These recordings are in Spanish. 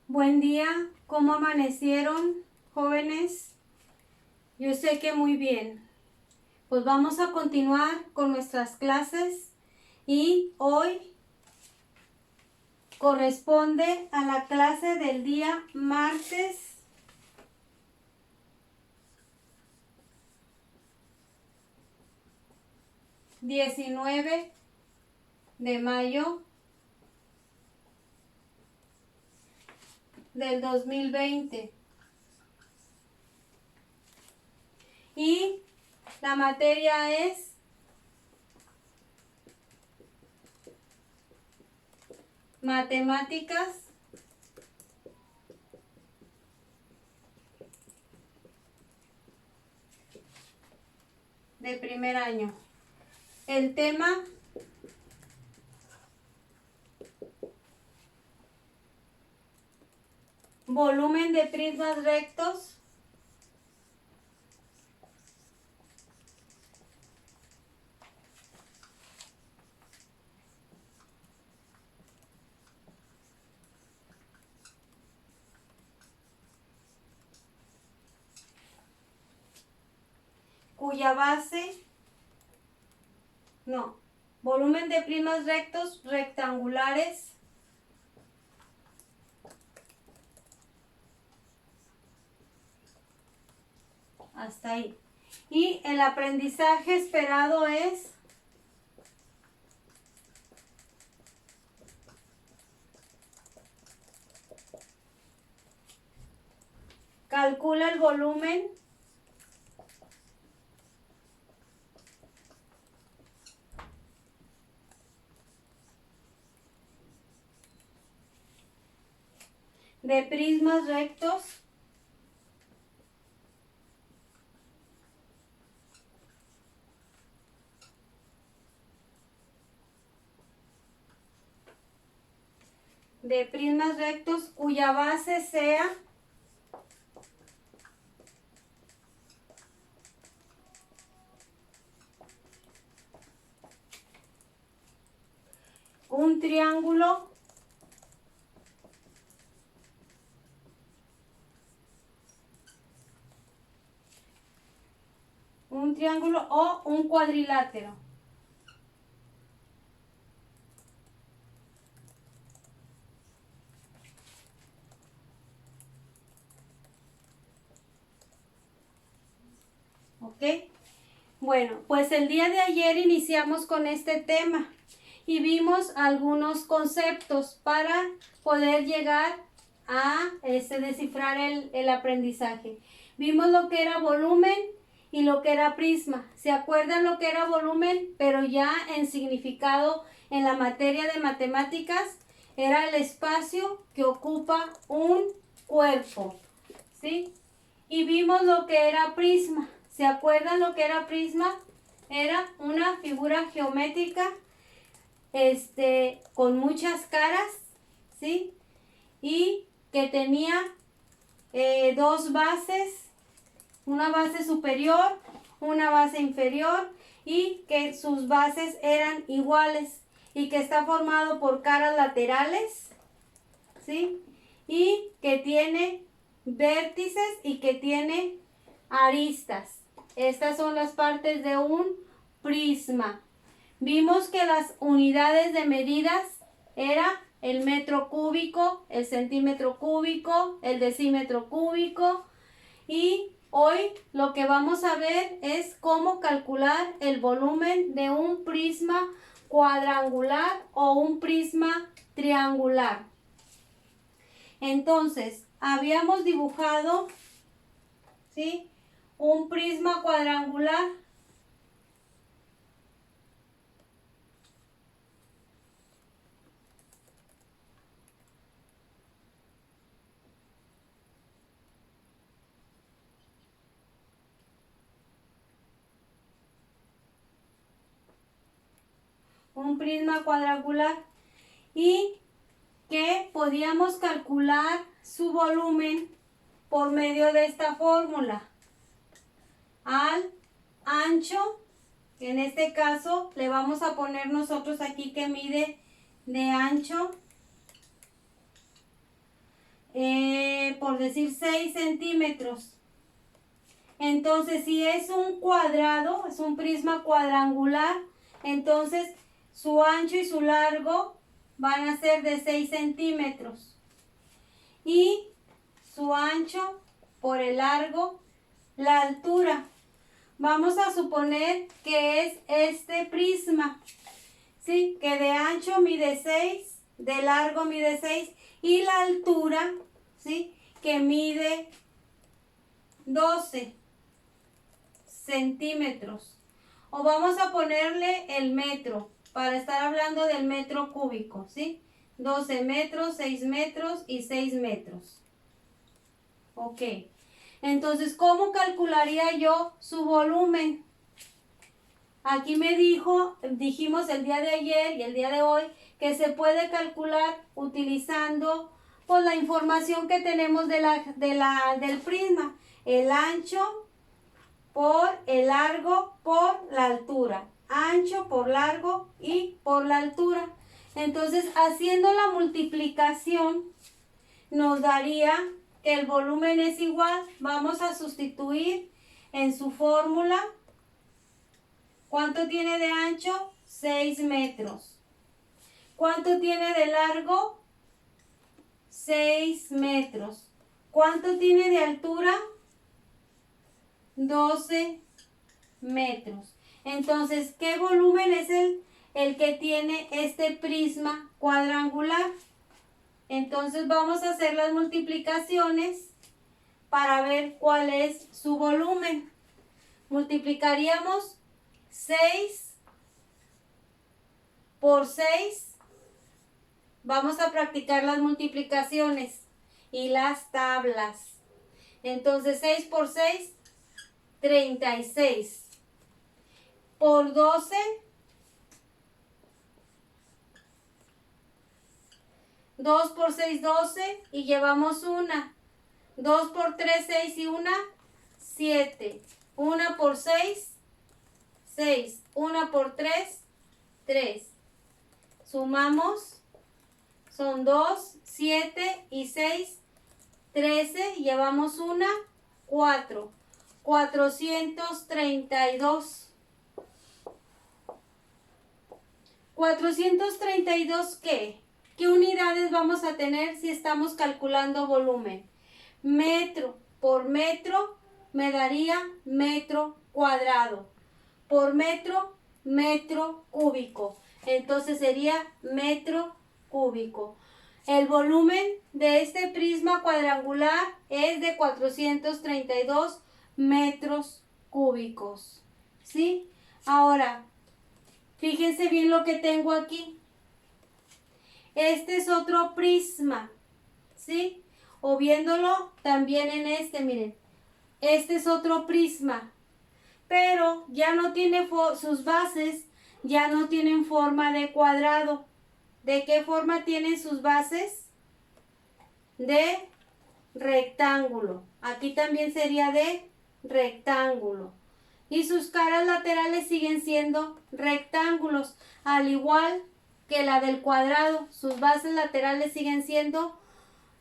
Buen día, ¿cómo amanecieron, jóvenes? Yo sé que muy bien. Pues vamos a continuar con nuestras clases y hoy corresponde a la clase del día martes 19 de mayo del 2020. Y la materia es matemáticas de primer año. El tema volumen de prismas rectos cuya base, volumen de prismas rectos rectangulares hasta ahí. Y el aprendizaje esperado es calcula el volumen de prismas rectos cuya base sea un triángulo o un cuadrilátero. ¿Ok? Bueno, pues el día de ayer iniciamos con este tema y vimos algunos conceptos para poder llegar a descifrar el aprendizaje. Vimos lo que era volumen y lo que era prisma. ¿Se acuerdan lo que era volumen? Pero ya en significado en la materia de matemáticas era el espacio que ocupa un cuerpo, ¿sí? Y vimos lo que era prisma. ¿Se acuerdan lo que era prisma? Era una figura geométrica con muchas caras, ¿sí? Y que tenía dos bases, una base superior, una base inferior, y que sus bases eran iguales y que está formado por caras laterales, ¿sí? Y que tiene vértices y que tiene aristas. Estas son las partes de un prisma. Vimos que las unidades de medidas era el metro cúbico, el centímetro cúbico, el decímetro cúbico, y hoy lo que vamos a ver es cómo calcular el volumen de un prisma cuadrangular o un prisma triangular. Entonces, habíamos dibujado, ¿sí?, un prisma cuadrangular. Un prisma cuadrangular y que podíamos calcular su volumen por medio de esta fórmula. Al ancho, en este caso le vamos a poner nosotros aquí que mide de ancho por decir 6 centímetros. Entonces, si es un cuadrado, es un prisma cuadrangular, entonces su ancho y su largo van a ser de 6 centímetros. Y su ancho por el largo, la altura. Vamos a suponer que es este prisma, ¿sí? Que de ancho mide 6, de largo mide 6 y la altura, ¿sí? Que mide 12 centímetros. O vamos a ponerle el metro, para estar hablando del metro cúbico, ¿sí? 12 metros, 6 metros y 6 metros. Ok. Entonces, ¿cómo calcularía yo su volumen? Aquí dijimos el día de ayer y el día de hoy que se puede calcular utilizando pues, la información que tenemos del prisma. El ancho por el largo por la altura. Ancho por largo y por la altura. Entonces, haciendo la multiplicación, nos daría que el volumen es igual. Vamos a sustituir en su fórmula. ¿Cuánto tiene de ancho? 6 metros. ¿Cuánto tiene de largo? 6 metros. ¿Cuánto tiene de altura? 12 metros. Entonces, ¿qué volumen es el que tiene este prisma cuadrangular? Entonces vamos a hacer las multiplicaciones para ver cuál es su volumen. Multiplicaríamos 6 por 6. Vamos a practicar las multiplicaciones y las tablas. Entonces 6 por 6, 36. Por 12, 2 por 6, 12 y llevamos una. 2 por 3, 6 y una, 7. 1 por 6, 6. 1 por 3, 3. Sumamos, son 2, 7 y 6, 13. Llevamos una, 4. 432. 432, ¿qué? ¿Qué unidades vamos a tener si estamos calculando volumen? Metro por metro me daría metro cuadrado. Por metro, metro cúbico. Entonces sería metro cúbico. El volumen de este prisma cuadrangular es de 432 metros cúbicos. ¿Sí? Ahora, fíjense bien lo que tengo aquí. Este es otro prisma, ¿sí? O viéndolo también en este, miren. Este es otro prisma, pero ya no tiene sus bases, ya no tienen forma de cuadrado. ¿De qué forma tienen sus bases? De rectángulo. Aquí también sería de rectángulo. Y sus caras laterales siguen siendo rectángulos, al igual que la del cuadrado. Sus bases laterales siguen siendo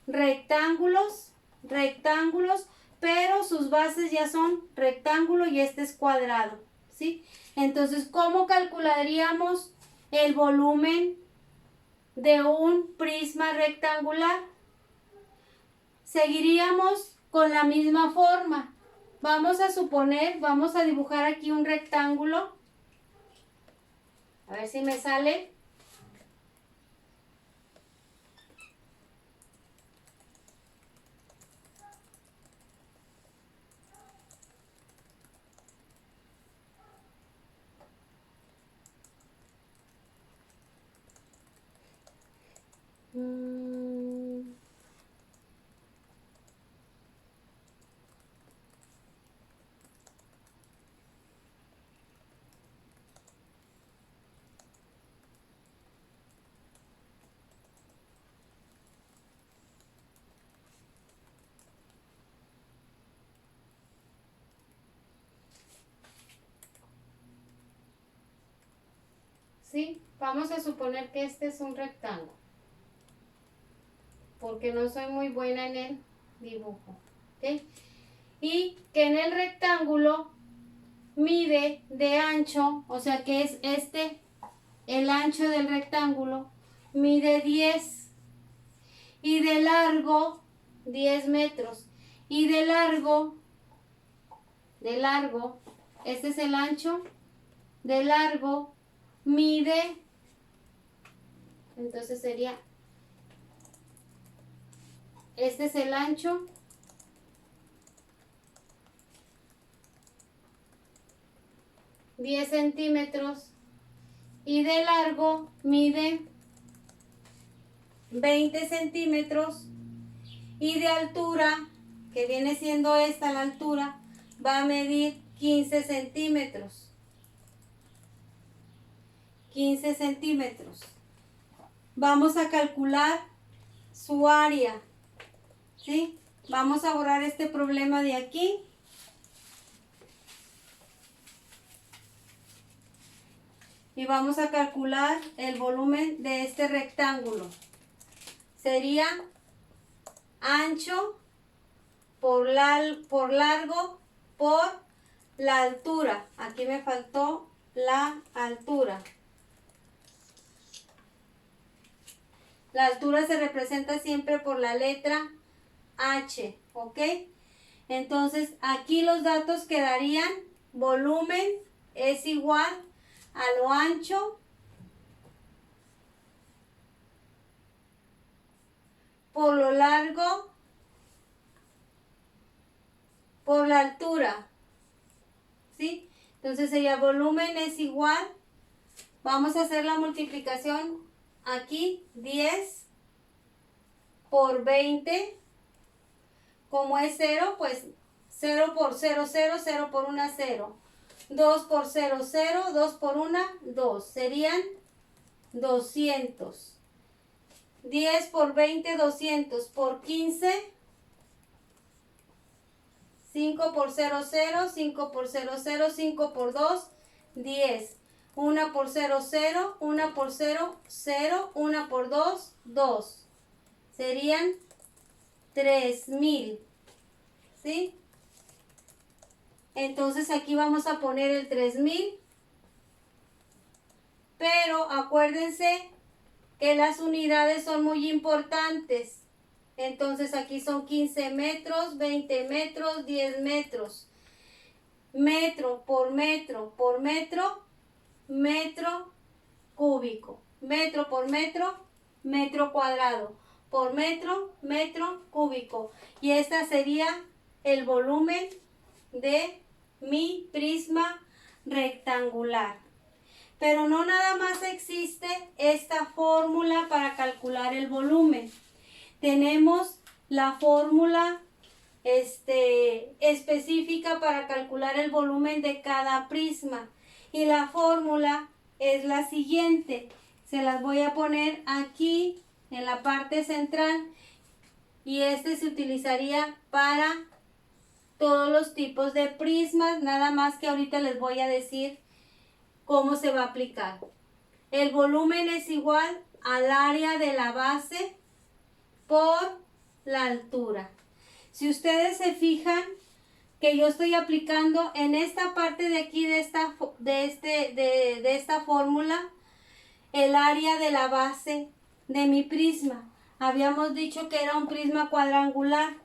rectángulos, pero sus bases ya son rectángulo y este es cuadrado, ¿sí? Entonces, ¿cómo calcularíamos el volumen de un prisma rectangular? Seguiríamos con la misma forma. Vamos a dibujar aquí un rectángulo. A ver si me sale. ¿Sí? Vamos a suponer que este es un rectángulo, porque no soy muy buena en el dibujo, ¿ok? Y que en el rectángulo mide de ancho, o sea que es el ancho del rectángulo, mide 10 y de largo 10 metros. Y de largo, este es el ancho, de largo mide, entonces sería, este es el ancho, 10 centímetros, y de largo mide 20 centímetros, y de altura, que viene siendo esta la altura, va a medir 15 centímetros. 15 centímetros. Vamos a calcular su área, ¿sí? Vamos a borrar este problema de aquí. Y vamos a calcular el volumen de este rectángulo. Sería ancho por largo por la altura. Aquí me faltó la altura. La altura se representa siempre por la letra H, ¿ok? Entonces aquí los datos quedarían: volumen es igual a lo ancho por lo largo por la altura, ¿sí? Entonces sería volumen es igual, vamos a hacer la multiplicación aquí, 10 por 20, como es 0, pues 0 por 0, 0, 0 por 1, 0. 2 por 0, 0, 2 por 1, 2. Serían 200. 10 por 20, 200. Por 15, 5 por 0, 0. 5 por 0, 0. 5 por 2, 10. 1 por 0, 0. 1 por 0, 0. 1 por 2, 2. Serían 3000. ¿Sí? Entonces aquí vamos a poner el 3000. Pero acuérdense que las unidades son muy importantes. Entonces aquí son 15 metros, 20 metros, 10 metros. Metro por metro por metro, metro cúbico. Metro por metro, metro cuadrado. Por metro, metro cúbico. Y este sería el volumen de mi prisma rectangular. Pero no nada más existe esta fórmula para calcular el volumen. Tenemos la fórmula específica para calcular el volumen de cada prisma. Y la fórmula es la siguiente. Se las voy a poner aquí en la parte central. Y se utilizaría para todos los tipos de prismas. Nada más que ahorita les voy a decir cómo se va a aplicar. El volumen es igual al área de la base por la altura. Si ustedes se fijan que yo estoy aplicando en esta parte de aquí de esta fórmula el área de la base de mi prisma. Habíamos dicho que era un prisma cuadrangular.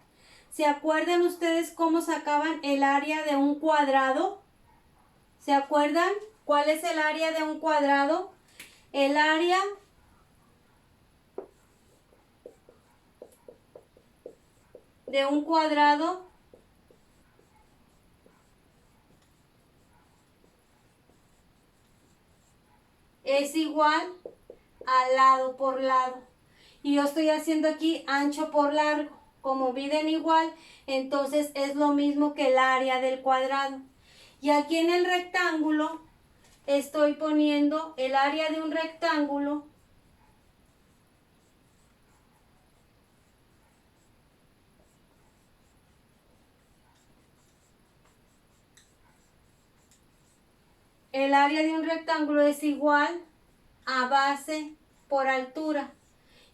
¿Se acuerdan ustedes cómo sacaban el área de un cuadrado? ¿Se acuerdan cuál es el área de un cuadrado? El área de un cuadrado es igual a lado por lado. Y yo estoy haciendo aquí ancho por largo. Como miden igual, entonces es lo mismo que el área del cuadrado. Y aquí en el rectángulo estoy poniendo el área de un rectángulo es igual a base por altura.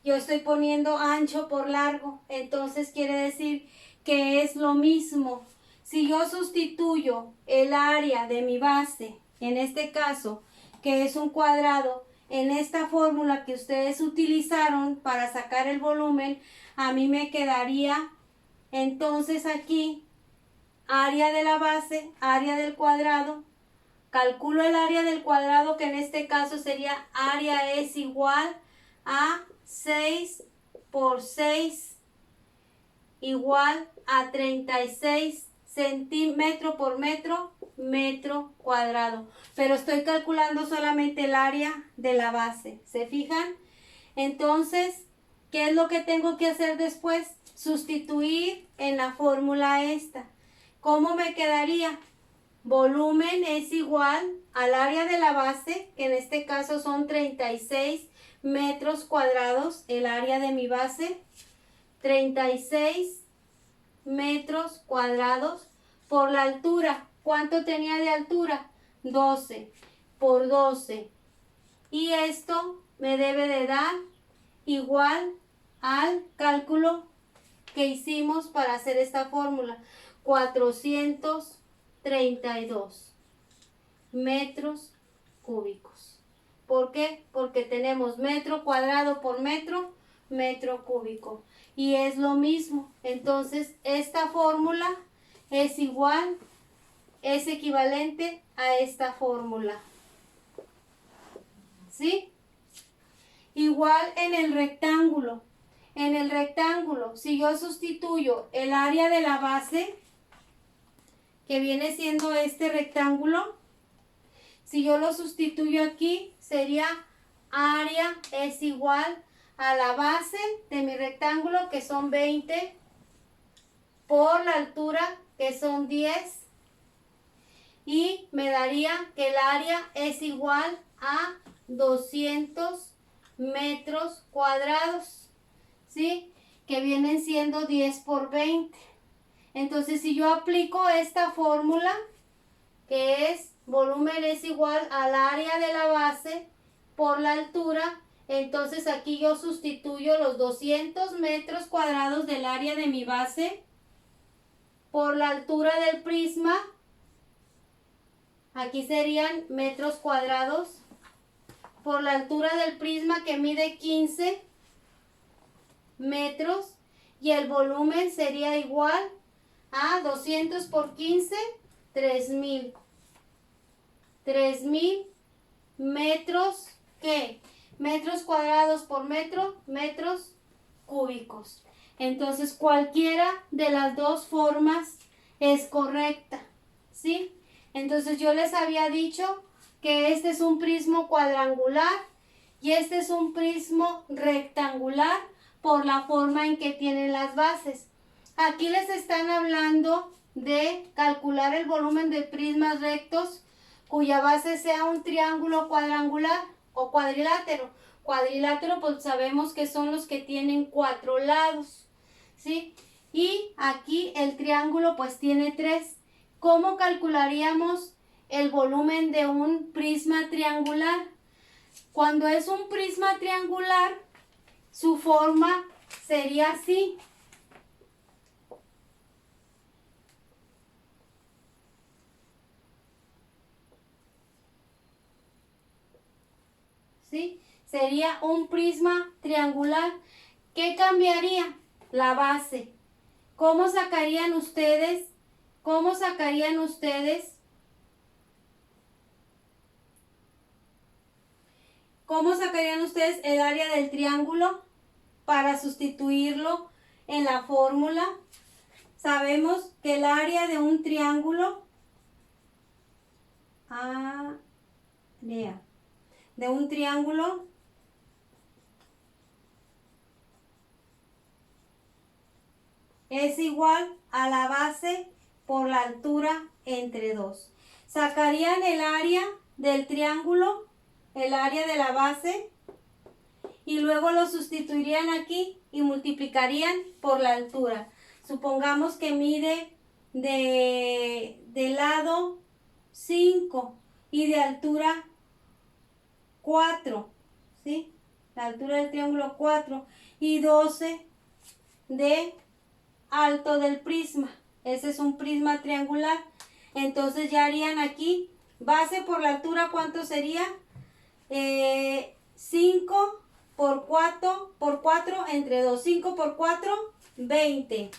yo estoy poniendo ancho por largo, entonces quiere decir que es lo mismo. Si yo sustituyo el área de mi base, en este caso, que es un cuadrado, en esta fórmula que ustedes utilizaron para sacar el volumen, a mí me quedaría entonces aquí área de la base, área del cuadrado. Calculo el área del cuadrado, que en este caso sería área es igual a 6 por 6 igual a 36 centímetros por metro, metro cuadrado. Pero estoy calculando solamente el área de la base. ¿Se fijan? Entonces, ¿qué es lo que tengo que hacer después? Sustituir en la fórmula esta. ¿Cómo me quedaría? Volumen es igual al área de la base, que en este caso son 36 metros cuadrados, el área de mi base, 36 metros cuadrados por la altura. ¿Cuánto tenía de altura? 12 por 12. Y esto me debe de dar igual al cálculo que hicimos para hacer esta fórmula, 432 metros cúbicos. ¿Por qué? Porque tenemos metro cuadrado por metro, metro cúbico. Y es lo mismo. Entonces, esta fórmula es igual, es equivalente a esta fórmula. ¿Sí? Igual en el rectángulo. En el rectángulo, si yo sustituyo el área de la base, que viene siendo este rectángulo, si yo lo sustituyo aquí, sería área es igual a la base de mi rectángulo, que son 20, por la altura, que son 10, y me daría que el área es igual a 200 metros cuadrados, ¿sí? Que vienen siendo 10 por 20. Entonces, si yo aplico esta fórmula, que es volumen es igual al área de la base por la altura, entonces aquí yo sustituyo los 200 metros cuadrados del área de mi base por la altura del prisma. Aquí serían metros cuadrados por la altura del prisma, que mide 15 metros, y el volumen sería igual a 200 por 15, 3000. 3000 metros, ¿qué? Metros cuadrados por metro, metros cúbicos. Entonces, cualquiera de las dos formas es correcta, ¿sí? Entonces, yo les había dicho que este es un prismo cuadrangular y este es un prismo rectangular por la forma en que tienen las bases. Aquí les están hablando de calcular el volumen de prismas rectos cuya base sea un triángulo cuadrangular o cuadrilátero. Cuadrilátero, pues sabemos que son los que tienen 4 lados, ¿sí? Y aquí el triángulo pues tiene 3. ¿Cómo calcularíamos el volumen de un prisma triangular? Cuando es un prisma triangular, su forma sería así. ¿Sí? Sería un prisma triangular. ¿Qué cambiaría? La base. ¿Cómo sacarían ustedes? ¿Cómo sacarían ustedes? ¿Cómo sacarían ustedes el área del triángulo para sustituirlo en la fórmula? Sabemos que el área de un triángulo, de un triángulo es igual a la base por la altura entre 2. Sacarían el área del triángulo, el área de la base, y luego lo sustituirían aquí y multiplicarían por la altura. Supongamos que mide de lado 5 y de altura 4, ¿sí? La altura del triángulo 4 y 12 de alto del prisma. Ese es un prisma triangular. Entonces ya harían aquí base por la altura. ¿Cuánto sería? 5 por 4 entre 2. 5 por 4, 20.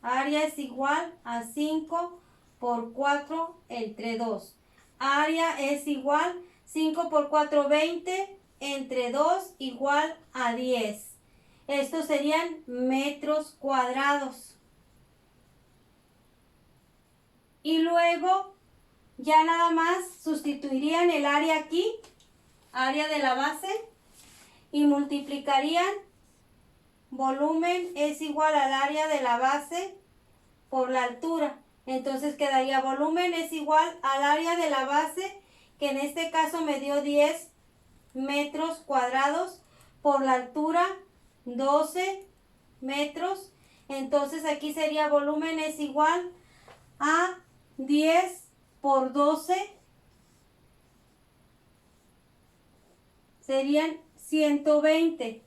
Área es igual a 5 por 4 entre 2. Área es igual 5 por 4, 20 entre 2 igual a 10. Estos serían metros cuadrados. Y luego ya nada más sustituirían el área aquí, área de la base, y multiplicarían volumen es igual al área de la base por la altura. Entonces quedaría volumen es igual al área de la base, que en este caso me dio 10 metros cuadrados, por la altura 12 metros. Entonces aquí sería volumen es igual a 10 por 12. Serían 120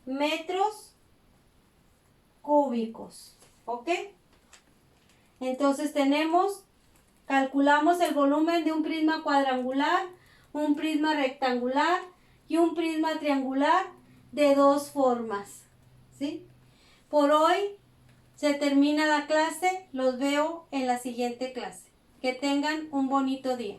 metros cúbicos. ¿Ok? Entonces calculamos el volumen de un prisma cuadrangular, un prisma rectangular y un prisma triangular de dos formas. ¿Sí? Por hoy se termina la clase. Los veo en la siguiente clase. Que tengan un bonito día.